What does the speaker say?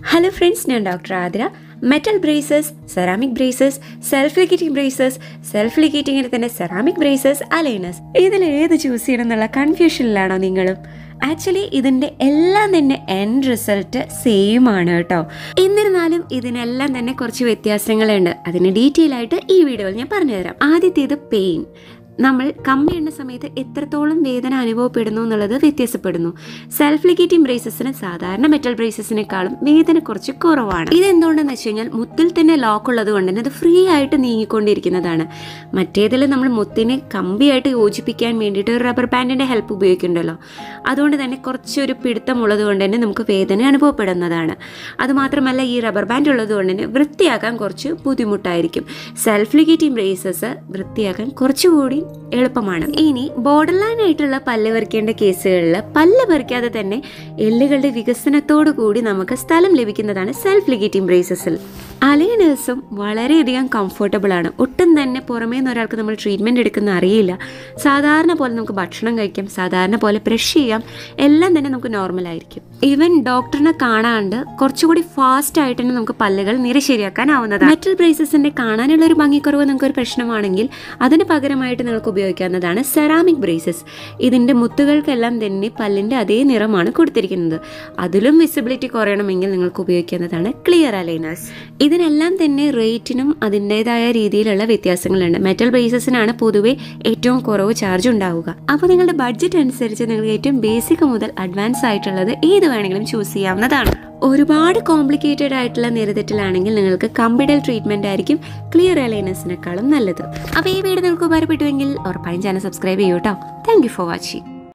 Hello friends, ഞാൻ doctor Athira. Metal braces, ceramic braces, self ligating braces, self ലിഗേറ്റിങ്ങിന് തന്നെ ceramic braces, aligners, ഇതിൽ ഏത് ചൂസ് ചെയ്യണം എന്നുള്ള കൺഫ്യൂഷനിലാണോ നിങ്ങളും? ആക്ച്വലി ഇതിൻ്റെ എല്ലാം തന്നെ എൻഡ് റിസൾട്ട് സെയിം ആണ് കേട്ടോ. എന്നിരുന്നാലും ഇതിനെല്ലാം തന്നെ കുറച്ച് വ്യത്യാസങ്ങളുണ്ട്. അതിന് ഡീറ്റെയിൽ ആയിട്ട് ഈ വീഡിയോയിൽ ഞാൻ പറഞ്ഞുതരാം. ആദ്യത്തേത് പെയിൻ. നമ്മൾ കമ്പി ഇടുന്ന സമയത്ത് എത്രത്തോളം വേദന അനുഭവപ്പെടുന്നു എന്നുള്ളത് വ്യത്യാസപ്പെടുന്നു. സെൽഫ് ലിഗേറ്റിംഗ് ബ്രേസസിന് സാധാരണ മെറ്റൽ ബ്രേസസിനേക്കാളും വേദന കുറച്ച് കുറവാണ്. ഇതെന്തുകൊണ്ടെന്ന് വെച്ച് കഴിഞ്ഞാൽ മുത്തിൽ തന്നെ ലോക്ക് ഉള്ളത് കൊണ്ട് തന്നെ അത് ഫ്രീ ആയിട്ട് നീങ്ങിക്കൊണ്ടിരിക്കുന്നതാണ്. മറ്റേതിൽ നമ്മൾ മുത്തിനെ കമ്പിയായിട്ട് യോജിപ്പിക്കാൻ വേണ്ടിയിട്ട് ഒരു റബ്ബർ ബാൻഡിൻ്റെ ഹെൽപ്പ് ഉപയോഗിക്കുന്നുണ്ടല്ലോ. അതുകൊണ്ട് തന്നെ കുറച്ചൊരു പിടുത്തമുള്ളത് കൊണ്ട് തന്നെ നമുക്ക് വേദന അനുഭവപ്പെടുന്നതാണ്. അതുമാത്രമല്ല, ഈ റബ്ബർ ബാൻഡ് ഉള്ളത് കൊണ്ട് തന്നെ വൃത്തിയാക്കാൻ കുറച്ച് ബുദ്ധിമുട്ടായിരിക്കും. സെൽഫ് ലിഗേറ്റിംഗ് ബ്രേസസ് വൃത്തിയാക്കാൻ കുറച്ചുകൂടി എളുപ്പമാണ്. ഇനി ബോർഡർ ലൈൻ ആയിട്ടുള്ള പല്ല് പറിക്കേണ്ട കേസുകളിൽ പല്ല് പറിക്കാതെ തന്നെ എല്ലുകളുടെ വികസനത്തോടു കൂടി നമുക്ക് സ്ഥലം ലഭിക്കുന്നതാണ് സെൽഫ് ലിഗേറ്റിംഗ് ബ്രേസസിൽ. അലൈനേഴ്സും വളരെയധികം കംഫർട്ടബിൾ ആണ്. ഒട്ടും തന്നെ പുറമേ നിന്ന് ഒരാൾക്ക് നമ്മൾ ട്രീറ്റ്മെൻറ്റ് എടുക്കുന്ന അറിയില്ല. സാധാരണ പോലെ നമുക്ക് ഭക്ഷണം കഴിക്കാം, സാധാരണ പോലെ ബ്രഷ് ചെയ്യാം, എല്ലാം തന്നെ നമുക്ക് നോർമലായിരിക്കും. ഈവൻ ഡോക്ടറിനെ കാണാണ്ട് കുറച്ചുകൂടി ഫാസ്റ്റ് ആയിട്ട് തന്നെ നമുക്ക് പല്ലുകൾ നിര ശരിയാക്കാനാവുന്നതാണ്. മെറ്റൽ ബ്രേസസിൻ്റെ കാണാനുള്ള ഒരു ഭംഗിക്കുറവ് നിങ്ങൾക്കൊരു പ്രശ്നമാണെങ്കിൽ അതിന് പകരമായിട്ട് നിങ്ങൾക്ക് ഉപയോഗിക്കാവുന്നതാണ് സെറാമിക് ബ്രേസസ്. ഇതിൻ്റെ മുത്തുകൾക്കെല്ലാം തന്നെ പല്ലിൻ്റെ അതേ നിറമാണ് കൊടുത്തിരിക്കുന്നത്. അതിലും വിസിബിലിറ്റി കുറയണമെങ്കിൽ നിങ്ങൾക്ക് ഉപയോഗിക്കുന്നതാണ് ക്ലിയർ അലൈനേഴ്സ്. ഇതിനെല്ലാം തന്നെ റേറ്റിനും അതിൻ്റെതായ രീതിയിലുള്ള വ്യത്യാസങ്ങളുണ്ട്. മെറ്റൽ ബ്രേസസിനാണ് പൊതുവെ ഏറ്റവും കുറവ് ചാർജ് ഉണ്ടാവുക. അപ്പോൾ നിങ്ങളുടെ ബഡ്ജറ്റ് അനുസരിച്ച് നിങ്ങൾക്ക് ഏറ്റവും ബേസിക് മുതൽ അഡ്വാൻസ് ആയിട്ടുള്ളത് ഏത് വേണമെങ്കിലും ചൂസ് ചെയ്യാവുന്നതാണ്. ഒരുപാട് കോംപ്ലിക്കേറ്റഡ് ആയിട്ടുള്ള നിരതെറ്റിലാണെങ്കിൽ നിങ്ങൾക്ക് കമ്പിഡൽ ട്രീറ്റ്മെന്റ് ആയിരിക്കും ക്ലിയർ അലൈനേഴ്സിനേക്കാളും നല്ലത്. അപ്പോൾ ഈ വീഡിയോ നിങ്ങൾക്ക് ഉപകാരപ്പെട്ടുവെങ്കിൽ ഉറപ്പായും ചാനൽ സബ്സ്ക്രൈബ് ചെയ്യൂ കേട്ടോ. Thank you for watching.